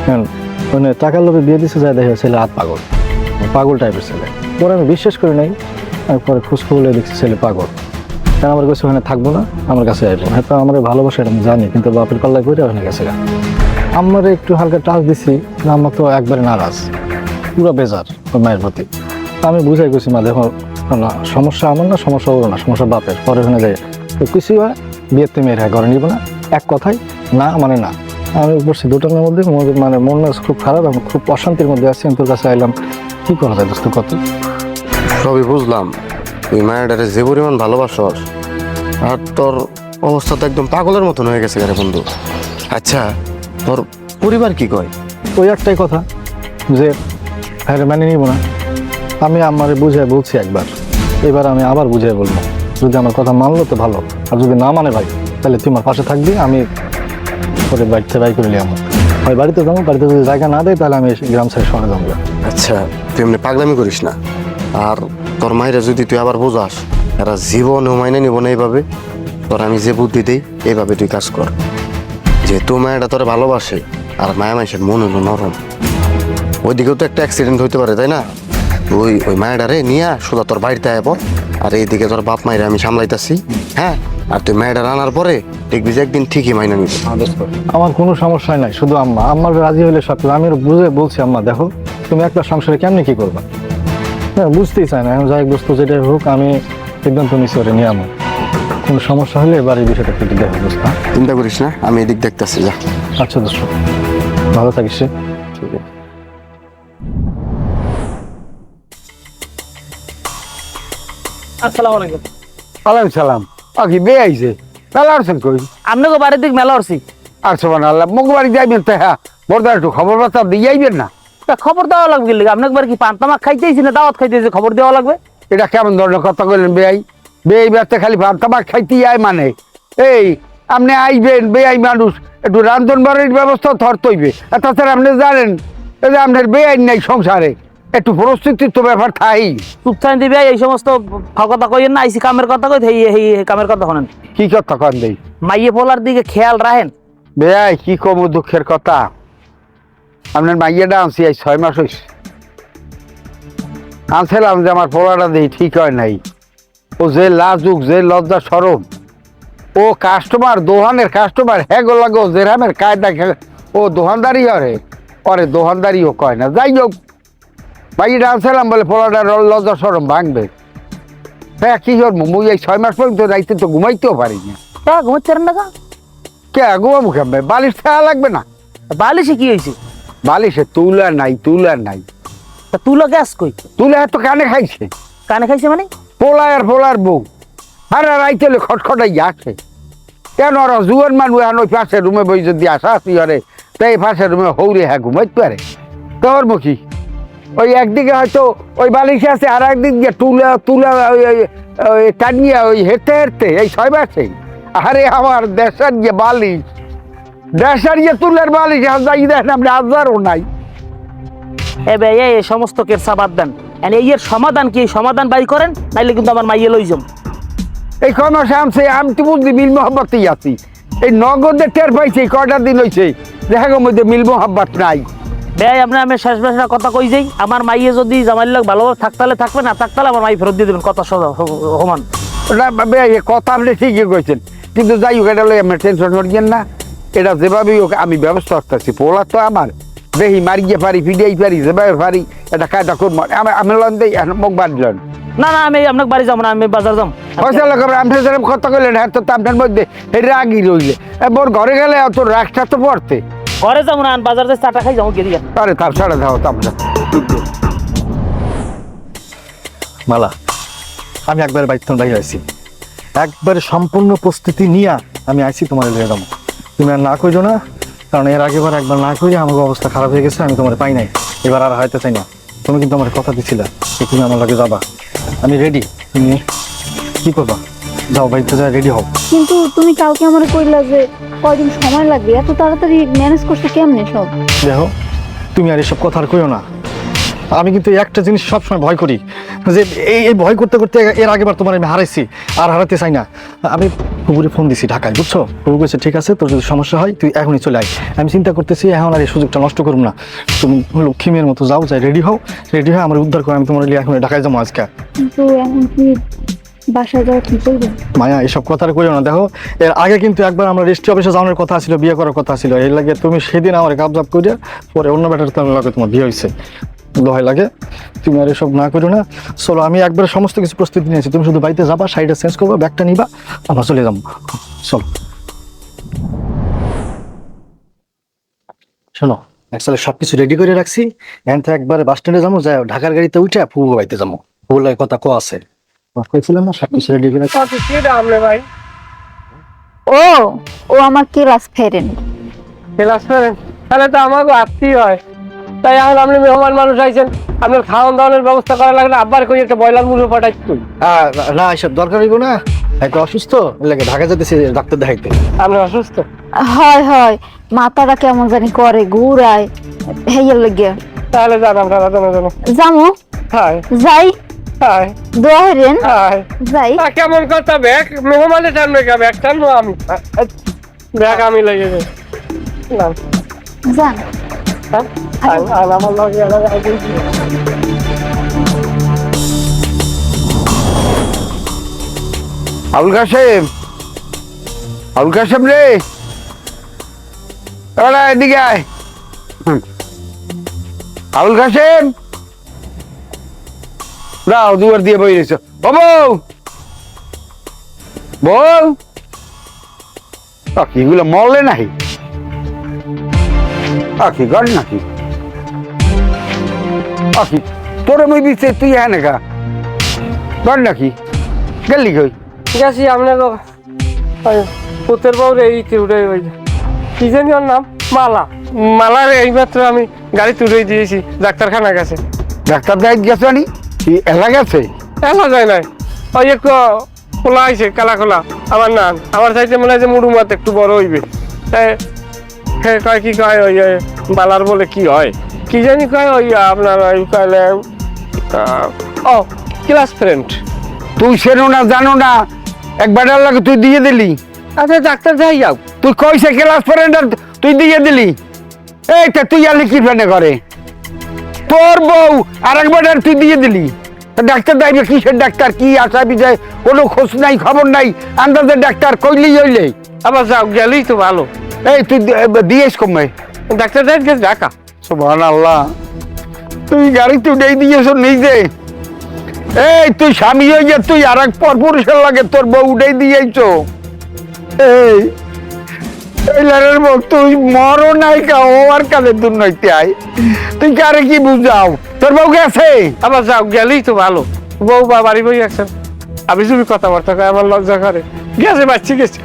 হ্যাঁ, মানে টাকার লোভে বিয়ে দিছে, যা দেখা ছেলে হাত পাগল, পাগল টাইপের ছেলে। পরে আমি বিশ্বাস করি নাই, আমি পরে খোঁজখবর দেখছি ছেলে পাগল। কারণ আমার কাছে ওখানে থাকবো না, আমার কাছে আসবো। হয়তো আমার ভালোবাসা এটা আমি জানি, কিন্তু বাপের পাল্লায় করে ওখানে গেছে। আমার একটু হালকা টাচ দিছি, আমার তো একবারে নারাজ, পুরো বেজার ওর মায়ের প্রতি। আমি বুঝাই গেছি, মা দেখো না, সমস্যা আমার না, সমস্যা ওর না, সমস্যা বাপের। পরে ওখানে যাই তো কিছুই হয়, বিয়ের তো মেয়ের ঘরে নিব না, এক কথাই না মানে না। আমি বসছি দুটার মধ্যে, মানে মন খুব খারাপ, আমি খুব অশান্তির মধ্যে আছি। আমি তোর কাছে আইলাম, কি করা যায় দোস্ত কত? সবই বুঝলাম, তুই মায়েরারে যে পরিমাণ ভালোবাসস, আর তোর অবস্থা তো একদম পাগলের মতন হয়ে গেছে রে বন্ধু। আচ্ছা, তোর পরিবার কি কয়? ওই একটাই কথা যে হ্যাঁ মানে নিব না। আমি আমারে বুঝাই বলছি একবার, এবার আমি আবার বুঝাই বলবো। যদি আমার কথা মানলো তো ভালো, আর যদি না মানে ভাই, তাহলে তুই আমার পাশে থাকবি। আমি পরে বাড়িতে বাই করে নিয়ে আমার হয় বাড়িতে যাবো, বাড়িতে যদি জায়গা না দেয় তাহলে আমি গ্রাম ছেড়ে শহরে যাবো। আচ্ছা, তুই এমনি পাগলামি করিস না। আর তোর মায়েরা যদি তুই আবার বোঝাস, এরা জীবনেও মাইনে নিব না এইভাবে। তোর আমি যে বুদ্ধি দিই, এইভাবে তুই কাজ কর। যেহেতু মায়েরা তোরা ভালোবাসে, আর মায়া মানুষের মন হলো নরম, ওইদিকেও তো একটা অ্যাক্সিডেন্ট হইতে পারে, তাই না? ওই মায়েরারে নিয়ে সোজা তোর বাড়িতে আয় পর, আর এইদিকে তোর বাপ মায়েরা আমি সামলাইতেছি। হ্যাঁ, আর তুই মেয়েটা আনার পরে দেখবি যে একদিন ঠিকই মাইনে নিবি। আমার কোনো সমস্যাই নাই, শুধু আম্মা আমার রাজি হলে সব। আমি বুঝে বলছি, আম্মা দেখো তুমি একটা সংসারে কেমনি কি করবা, হ্যাঁ বুঝতেই চাই না। এখন যাই বুঝতো যেটাই হোক, আমি সিদ্ধান্ত নিচ্ছি ওরে নিয়ে আমার। কোনো সমস্যা হলে এবার এই বিষয়টা একটু দেখো, বুঝতে? চিন্তা করিস না, আমি এদিক দেখতেছি। যা। আচ্ছা দোস্ত, ভালো থাকিস। আসসালামু আলাইকুম। ওয়ালাইকুম সালাম। কি বে আইছে? মেলা আসছেন কই? আপনাকে বাড়ির দিক মেলা উঠছি। আর সুবহানাল্লাহ, মুখ বাড়ি যাইবেন তো? হ্যাঁ, বড়দার একটু খবর বার্তা দিয়ে যাইবেন না? তা খবর দেওয়া লাগবে কি? আপনাকে বার কি পান্তামাক খাইতেছি না দাওয়াত খাইতেছি, খবর দেওয়া লাগবে? এটা কেমন ধরনের কথা কইলেন বেআই? বেআই ব্যস্ত খালি ভাবতামাক খাইতে আয় মানে? এই আপনি আইবেন, বেআই মানুষ, একটু রান্ধন বাড়ির ব্যবস্থা ধরতইবে। আর তাছাড়া আপনি জানেন এই যে আপনার বেআইন নাই সংসারে, একটু পরিস্থিতির তো ব্যাপার থাই। চুপ থাকেন দিবে, এই সমস্ত কথা কইেন না। আইসি কামের কথা কই, এই কামের কথা শোনেন। কি কথা কন দেই? মাইয়ে পোলার দিকে খেয়াল রাখেন। বেআই কি কম দুঃখের কথা, আপনার মাইয়াটা আনছি এই 6 মাস হয়েছে। আনছিলাম যে আমার পোলাটা দিই ঠিক হয় নাই। ও যে লাজুক, যে লজ্জা সরম, ও কাস্টমার, দোহানের কাস্টমার, হ্যাঁ গো লাগো জেরামের কায়দা, ও দোহানদারি অরে দোহানদারিও কয় না। যাই হোক, মাইয়াটা আনছিলাম বলে পোলাটা লজ্জা সরম ভাঙবে। হ্যাঁ কি করবো, মুই এই 6 মাস পর্যন্ত রাইতে তো ঘুমাইতেও পারি না। তা ঘুমাচ্ছেন না? কে ঘুমাবো কেমন? বালিশ খেয়া লাগবে না? বালিশে কি হয়েছে? বালিশে তুলা নাই, তুলা নাই। তা তুলো গ্যাস কই? তুলা এত কানে খাইছে। কানে খাইছে মানে? পোলার বউ আর রাইতে খটখটাই আসে কেন? আর জুয়ান মানুষ এখন ওই পাশের রুমে বই যদি আসা আসি হরে, তাই এই পাশের রুমে হৌরে হ্যাঁ ঘুমাইতে পারে। তোর মুখী ওই একদিকে হয়তো ওই বালিশে আছে, আর একদিক দিয়ে তুলা টানিয়া ওই হেঁটে এই 6 মাসে। আরে আমার দেশের যে বালিশ, দেশের যে তুলের বালিশ, যাই দেখেন আপনি হাজারও নাই। এ বে এই সমস্ত কেরসা বাদ দেন, এর সমাধান কি? সমাধান বাই করেন, নাইলে কিন্তু আমার মাইয়ে লই যাম। এই কোনো শামছে আমি তো বুঝলি মিল মোহাব্বতেই আছি। এই নগদে টের পাইছি কয়টা দিন হয়েছে, দেখা গো মধ্যে মিল মোহাব্বত নাই। ভাই আপনি আমি শেষ বেশটা কথা কই যাই, আমার মাইয়ে যদি জামাইল লোক ভালোভাবে থাকতালে থাকবে, না থাকতালে আমার মাই ফেরত দিয়ে দেবেন। কথা সমান কথা আপনি ঠিকই কইছেন, কিন্তু যাই হোক এটা আমি টেনশন করিয়েন না। এটা যেভাবেই হোক আমি ব্যবস্থা করতেছি। পোলা তো আমার বেহি মারিয়ে পারি, ফিডিয়াই পারি, যেভাবে পারি এটা কায়দা করবো। আমি লন দেই মুখ বাড়ি লন। না না, আমি আপনাকে বাড়ি যাবো না, আমি বাজার যাম। আপনি যেরকম কথা কইলেন হ্যাঁ, তো আপনার মধ্যে রাগই রইলে মোর ঘরে গেলে অত রাগটা তো পড়তে। ঘরে যাবো না, বাজার যাই চাটা খাই যাবো গেরিয়া। আরে তার ছাড়া দাও তামটা। মালা, আমি একবার বাইক বাইরে আছি, একবারে সম্পূর্ণ প্রস্তুতি নিয়ে আমি আইছি তোমার লিয়ে যাবো। তুমি আর না কইরো না, কারণ এর আগেবার একবার না কইরে আমার অবস্থা খারাপ হয়ে গেছে, আমি তোমার পাই নাই, এবার আর হয়তো চাই না। তুমি কিন্তু আমার কথা দিছিলা যে তুমি আমার লাগে যাবা, আমি রেডি। তুমি কি করবা? যাও বাড়িতে যা রেডি হও। কিন্তু তুমি কালকে আমার কইলা যে কয়দিন সময় লাগবে, এত তাড়াতাড়ি ম্যানেজ করতে কেমনে সব? দেখো, তুমি আর এসব কথা আর কইও না। আমি কিন্তু একটা জিনিস সবসময় ভয় করি, যে এই ভয় করতে করতে এর আগেবার তোমার আমি হারাইছি, আর হারাতে চাই না। আমি পুকুরে ফোন দিছি ঢাকায়, বুঝছো? পুকুর বলছে ঠিক আছে, তোর যদি সমস্যা হয় তুই এখনই চলে আয়। আমি চিন্তা করতেছি এখন আর এই সুযোগটা নষ্ট করব না। তুমি লক্ষ্মী মেয়ের মতো যাও, যাই রেডি হও, রেডি হয়ে আমার উদ্ধার করে আমি তোমার এখন ঢাকায় যাবো আজকে। কিন্তু এখন কি বাসায় যাওয়া ঠিক হইবে? মায়া, এসব কথা আর কইও না। দেখো, এর আগে কিন্তু একবার আমরা রেজিস্ট্রি অফিসে যাওয়ার কথা ছিল, বিয়ে করার কথা ছিল, এর লাগে তুমি সেদিন আমার কাবজাব করে পরে অন্য ব্যাটার লাগে তোমার বিয়ে হয়েছে। দোহাই লাগে, তুমি আর এসব না করো না। চলো, আমি একবারে সমস্ত কিছু প্রস্তুতি নিয়েছি, তুমি শুধু বাড়িতে যাবা, শাড়িটা চেঞ্জ করবা, ব্যাগটা নিবা, আমরা চলে যাবো। চলো, শোনো, আসলে সবকিছু রেডি করে রাখছি, এখান থেকে একবারে বাস স্ট্যান্ডে যাবো, যাই ঢাকার গাড়িতে উঠে ফুবু বাড়িতে যাবো। ফুবুর কথা কো আছে, কইছিলাম না সবকিছু রেডি করে রাখছি। কত কি আমলে ভাই? ও ও আমার ক্লাস ফ্রেন্ড। Class friend? তাহলে তো আমাকে আত্মীয় হয়। তাই এখন আপনি মেহমান মানুষ আইছেন, আপনার খাওয়ান দাওয়ানোর ব্যবস্থা করা লাগলে আব্বার কই একটা ব্রয়লার মুরগি পাঠাই তুই। না, এসব দরকার হইব না, একটু অসুস্থ, লাগে ঢাকা যেতেছি ডাক্তার দেখাইতে। আপনি অসুস্থ? হয় হয়, মাথাটা কেমন জানি করে, ঘুরায়, হেয়ার লাগে। তাহলে যান আমরা জানো যামু, হাই যাই, হাই দোয়া হইরেন, হাই। যাই। কেমন কথা, ব্যাগ মেহমানের টানবে কে? ব্যাগ টানবো আমি, ব্যাগ আমি লেগে যাই না। যান। আমার লগে আবুল কাশেম, আবুল কাশেম রে, ওরা এদিকে আয়। আবুল কাশেম, দাও দুয়ার দিয়ে বই রয়েছ। ও বউ, বউ, পাখিগুলো মরলে নাকি? পাখি গড় নাকি? পাখি তোরে মই দিচ্ছে, তুই হ্যাঁ নাকা গড় নাকি? গেলি কই? গেছি আপনার পুতের বউ রে, উঠে ওই কি জানি ওর নাম, মালা। মালার এইমাত্র আমি গাড়ি তুলে দিয়েছি, ডাক্তারখানা গেছে। ডাক্তার দেখ গেছে নি? এলা গেছে? এলা যায় নাই, ওই একটু খোলা হয়েছে, কালা খোলা। আমার না, আমার চাইতে মনে হয় যে মুড়ু মাত একটু বড় হইবে। কয় কি কয়, ওই বালার বলে কি হয় কি জানি কয়, ওই আপনার ওই কয়লে ও ক্লাস ফ্রেন্ড। তুই সেনো না, জানো না, একবার লাগে তুই দিয়ে দিলি। আচ্ছা ডাক্তার যাই যাও, তুই কইছে ক্লাস ফ্রেন্ড, তুই দিয়ে দিলি। এইটা তুই আলি কি ফেনে করে? তোর বউ আর একবার তুই দিয়ে দিলি। ডাক্তার যাইবে কিসের ডাক্তার, কি আশা বিষয়, কোনো খোঁজ নাই, খবর নাই, আন্দাজের ডাক্তার কইলি হইলে। আবার যাও, গেলেই তো ভালো। এই তুই দিয়েস কমে ডাক্তার যাই গেছে ঢাকা। সুবহানাল্লাহ, তুই গাড়িতে উঠেই দিয়েছ নিজে। এই তুই স্বামী হয়ে যে তুই আর এক পর পুরুষের লাগে তোর বউ উঠেই দিয়েছ। এই লারের বউ, তুই মরো নাই কা, ও আর কালের দূর নইতে আয়, তুই কারে কি বুঝাও? তোর বউ গেছে? আবার যাও, গেলেই তো ভালো। বউ বা বাড়ি বই আছেন, আমি যদি কথাবার্তা কয় আমার লজ্জা করে। গেছে বাচ্চি গেছে,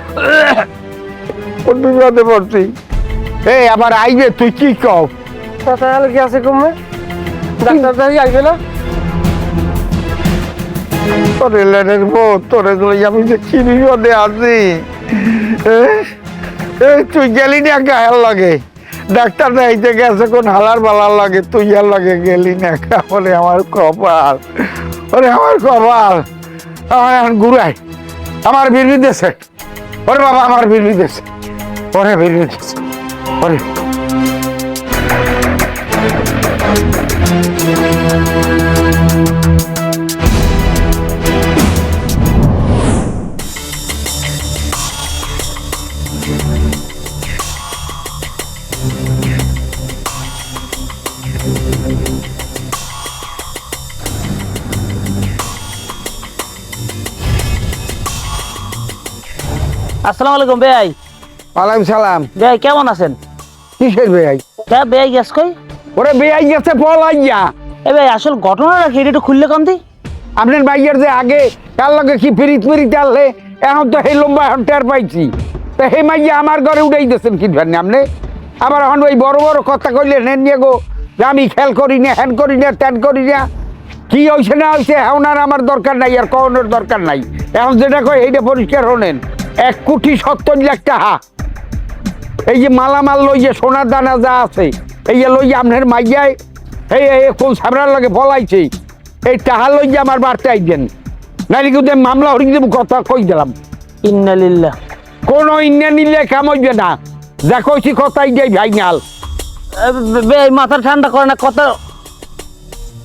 বিপদে পড়ছি। এই আবার আইবে, তুই কি কও? তাহলে গেছে কমবে, ডাক্তার যাই আইবে না। তোরে লারের বউ, তোরে আমি যে কি বিপদে আছি। তুই গেলি না গায়ের লাগে, ডাক্তার দেখাইতে গেছে কোন হালার বালার লাগে, তুই আর লাগে গেলি না। ওরে আমার কপাল, ওরে আমার কপাল, আমার এখন ঘুরাই, আমার বিড়বি দেশে। ওরে বাবা, আমার বিড়বি দেশে, ওরে বিড়বি দেশে, ওরে। আসসালামু আলাইকুম বেয়াই। ওয়ালাইকুম সালাম। বেয়াই কেমন আছেন? কিসের বেয়াই? বেয়াই গেছ কই? ওরে বেয়াই গেছে পলাইয়া। এ ভাই, আসল ঘটনাটা কি একটু খুললে কম দি। আপনার ভাইয়ের যে আগে কার লগে কি ফিরিত ফিরিতে আনলে এখন তো সেই লম্বা এখন টের পাইছি তো সেই মাইয়া আমার ঘরে উঠাই দিয়েছেন কি ভাই আপনি আবার এখন ওই বড় বড় কথা কইলেন হেন নিয়ে গো যে আমি খেয়াল করি না হ্যান করি না ত্যান করি না কি হয়েছে না হয়েছে এখন আর আমার দরকার নাই আর কখনোর দরকার নাই এখন যেটা কয় এইটা পরিষ্কার হলেন 1,70,00,000 টাকা এই যে মালামাল লই যে সোনার দানা যা আছে এই যে লই আপনার মাইয়ায় এই কোন সামরার লাগে ফলাইছে এই টাকা লই যে আমার বাড়তে আইবেন নাইলে কিন্তু মামলা হরি দেবো কথা কই দিলাম ইন্নালিল্লাহ। কোনো ইন্ডিয়া নিলে কাম হইবে না যা কইছি কথাই যাই ভাই নাল মাথা ঠান্ডা করে না কথা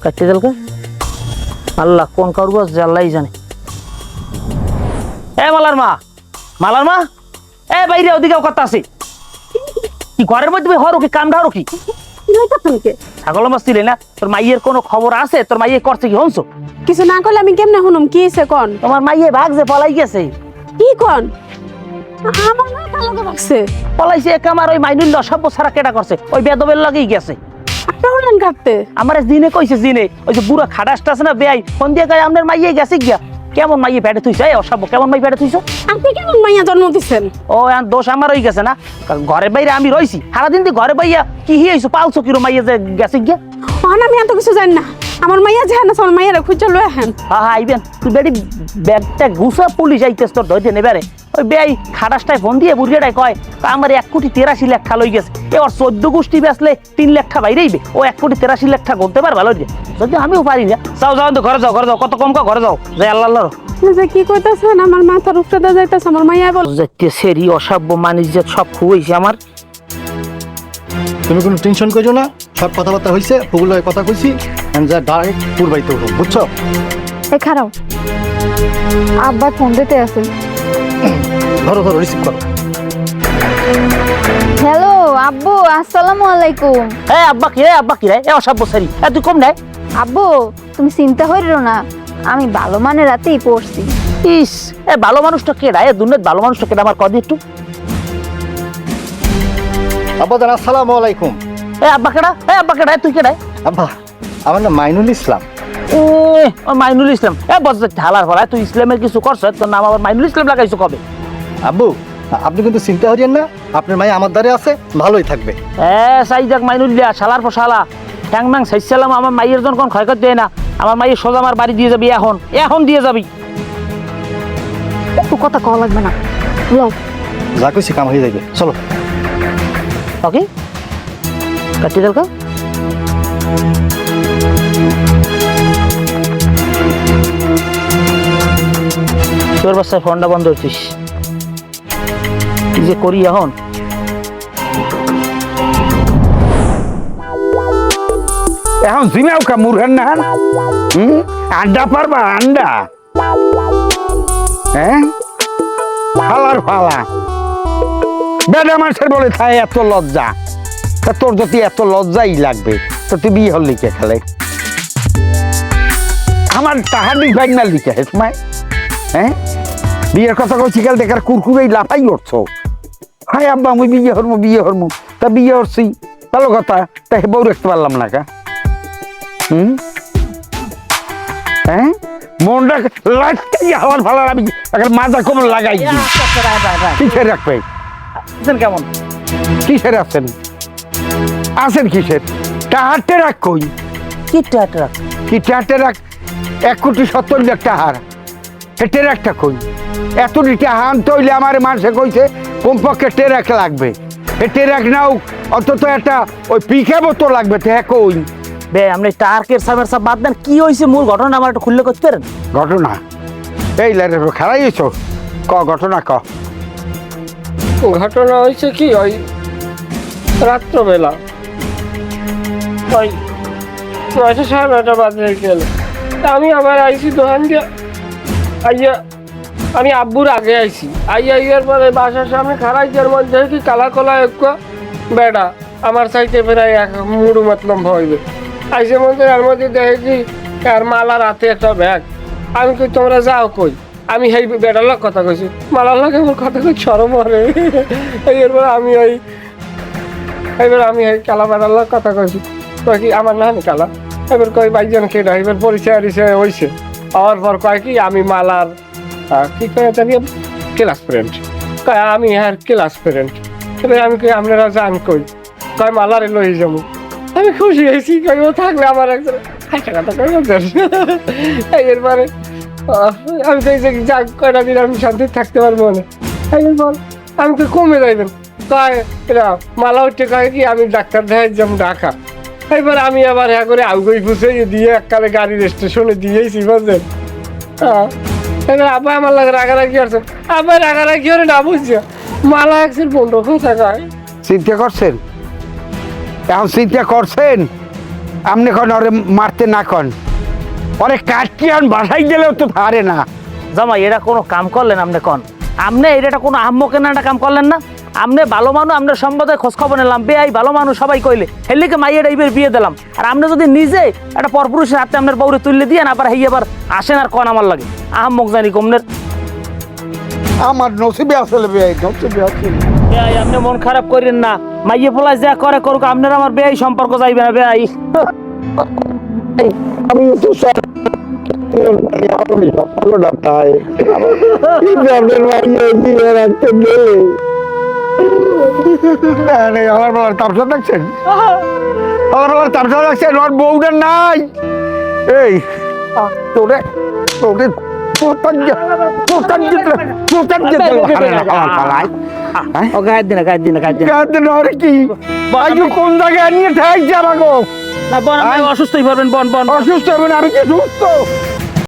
কাটতে দেলকে আল্লাহ কোন করবো আল্লাহ জানে। এ মালার মা এ বাইরে ওদিকেও কথা আছে কি ঘরের মধ্যে হরো কি কামড়া হরো কি ছাগল মাছ ছিলে না তোর মাইয়ের কোনো খবর আছে তোর মাইয়ে করছে কি হনছো কিছু না করলে আমি কেমনে শুনুম কি হয়েছে কোন তোমার মাইয়ে ভাগ যে পলাই গেছে কি কোন আমার না কালো রাখছে পলাইছে এক আমার ওই মাইনুল অসভ্য ছাড়া কেটা করছে ওই বেদবের লাগেই গেছে আপনি হলেন কাটতে আমার জিনে কইছে জিনে ওই যে বুড়া খাডাসটা আছে না বেআই ফোন দিয়ে গায়ে আপনার মাইয়ে গেছে গিয়া কেমন মাইয়ে পেটে থুইছ এই অসভ্য কেমন মাই পেটে থুইছ আপনি কেমন মাইয়া জন্ম দিচ্ছেন ও এখন দোষ আমার হয়ে গেছে না কারণ ঘরের বাইরে আমি রইছি সারাদিন তুই ঘরে বাইয়া কি হইছো পালছো কিরো মাইয়ে যে গেছে গিয়া আমি এত কিছু জানি না আমার মাইয়া যায় না আমার মাইয়ারে খুঁজে লয়ে হেন হ্যাঁ আইবেন তুই বেডি ব্যাগটা ঘুষা পুলিশ আইতেছ তোর ধরতে নেবারে ওই বেআই খাডাসটায় ফোন দিয়ে বুড়িয়াটাই কয় আমার 1,83,00,000 টাকা লই গেছে এবার 14 গোষ্ঠী বেচলে 3 লাখ টাকা বাইরেইবে ও 1,83,00,000 টাকা করতে পার ভালো যে যদি আমিও পারি না যাও তো ঘরে যাও কত কম ঘরে যাও যাই আল্লাহ যে কি কইতাছেন আমার মাথার উপরে যাইতাছে আমার মাইয়া বল যাইতে সেরি অসভ্য মানিজ্য সব খুইছে আমার তুমি কোনো টেনশন করছো না সব কথাবার্তা হয়েছে ওগুলো কথা কইছি যা ডাইরেক্ট পূর্বাইতে উঠো বুঝছো এ খারাপ আব্বা ফোন দিতে আছে ধরো রিসিভ করো হ্যালো আব্বু আসসালামু আলাইকুম আব্বা কি রে অসভ্য সেরি তুই কম নাই আব্বু তুমি চিন্তা করিও না আমি ভালো মানে রাতেই পড়ছি ইস ভালো মানুষটা কেডা দুনিয়ার ভালো মানুষটা কেডা আমার কদি একটু আব্বা জান আসসালামু আলাইকুম আব্বা কেডা তুই কেডা আব্বা আমার নাম মাইনুল ইসলাম মাইনুল ইসলাম বস ঢালার ফলা তুই ইসলামের কিছু করছ তোর নাম আবার মাইনুল ইসলাম লাগাইছো কবে আব্বু আপনি কিন্তু চিন্তা করিয়েন না আপনার মাই আমার দ্বারে আছে ভালোই থাকবে সাই যাক মাইনুল দিয়া শালার পর শালা ঠ্যাং ম্যাং সাইছিলাম আমার মাইয়ের জন কোন ক্ষয়ক্ষতি দেয় না আমার মাইয়ের সোজা আমার বাড়ি দিয়ে যাবি এখন দিয়ে যাবি একটু কথা কওয়া লাগবে না লও যা কইছি কাম হয়ে যাবে চলো ওকে কাটি দেলকা তোর বাসায় ফোনটা বন্ধ হচ্ছিস কি যে করি এখন এখন জিমাও কা মুরহান না আন্ডা পারবা আন্ডা হ্যাঁ ফালার ফালা বেটা মানুষের বলে থাকে এত লজ্জা তা তোর যদি এত লজ্জাই লাগবে তো তুই বিয়ে হল লিখে খেলে আমার তাহার ডিভাইন না লিখে সময় হ্যাঁ বিয়ের কথা কইছি কাল দেখার কুরকুরেই লাফাই উঠছো হাই আব্বা আমি বিয়ে হরমু তা বিয়ে হরছি ভালো কথা তা বউ রাখতে পারলাম না কা হ্যাঁ মনটা লাটকাই হাওয়ার ফালার আমি এখন মাজা কোমর লাগাই কিসের রাখবে কেমন কিসের আছেন কিসের টাহারটে রাখ কই কি টাকা কি টাহারটে রাখ 1,70,00,000 টাহার হেটে রাখটা কই এত টাকা আনতে হইলে আমার মানুষে কইছে কমপক্ষে টেরাক লাগবে হেটে রাখ নাও অন্তত একটা ওই পিখাবো তো লাগবে তো হ্যাঁ কই বে আপনি টার্কের সামের সব বাদ দেন কি হয়েছে মূল ঘটনা আমার একটু খুললে করতে পারেন ঘটনা এই লাইরে খারাই হয়েছো ঘটনা ঘটনা হয়েছে কি ওই রাত্রবেলা ওই 9:30 বাজে গেল আমি আবার আইসি দোকান দিয়ে আমি আব্বুর আগে আইসি আইয়ার পরে বাসার সামনে খারাই যার মধ্যে কি কালা কলা একটু বেড়া আমার সাইতে প্রায় 1 মুড়ু মতলব হইবে আইসে মধ্যে এর মধ্যে দেখেছি আর মালার হাতে একটা ব্যাগ আমি কই তোমরা যাও কই আমি সেই বেড়ার লোক কথা কইছি মালার লোক আমার কথা কই শরম হরে এরপর আমি এবার আমি এই কালা বেড়ার লোক কথা কইছি কয় কি আমার না কালা এবার কই বাইজন কেডা এবার পরিচয় হইছে হওয়ার পর কয় কি আমি মালার কি করে জানি ক্লাস ফ্রেন্ড কয় আমি হ্যাঁ ক্লাস ফ্রেন্ড এবার আমি কই আপনারা যান কই কয় মালারে লই যাবো আমি খুশি হয়েছি কই ও থাকলে আমার একজন হাসা কথা কই এরপরে আমি তো এই যে যাক কয়টা দিন আমি শান্তি থাকতে পারবো না বল আমি তো কমে যাইবেন কয় এরা মালা উঠে কয় কি আমি ডাক্তার দেখাই যাবো ঢাকা এবার আমি আবার হ্যাঁ করে আউগই ফুসে দিয়ে এককালে গাড়ির স্টেশনে দিয়েছি বুঝলেন এবার আব্বা আমার লাগে রাগারাগি আছে আবার রাগারাগি করে না বুঝছে মালা একশোর বন্ধ কথা কয় চিন্তা করছেন এখন চিন্তা করছেন আপনি এখন ওরে মারতে না কন ওরে কাটকি আন বাসাই গেলেও তো পারে না জামাই এটা কোনো কাম করলেন আপনি কন আপনি এটা কোনো আহম্মকের না একটা কাম করলেন না আপনি ভালো মানুষ আপনার সম্বন্ধে খোঁজ খবর নিলাম বেআই ভালো মানুষ সবাই কইলে হেলিকে মাইয়ের এইবার বিয়ে দিলাম আর আপনি যদি নিজে একটা পরপুরুষের হাতে আপনার বউরে তুললে দিয়ে না আবার হেই আবার আসেন আর কন আমার লাগে আহম্মক জানি কমনের আমার নসিবে আসলে নসিবে আসলে বেআই আপনি মন খারাপ করেন না মাইয়ে পোলায় যা করে করুক আপনার আমার বেআই সম্পর্ক যাইবে না বেআই আমি তো স্যার আমি ভালো না তাই আপনার মাইয়ে দিয়ে রাখতে গেলে আমার বেলার তামসা দেখছেন আমার বেলার তামসা দেখছেন ওর বউটা নাই এই তোরে তোরে কোন জায়গায় নিয়ে ঠাই যাবা গো অসুস্থই পারবেন বন বন অসুস্থ হবেন আমি কি সুস্থ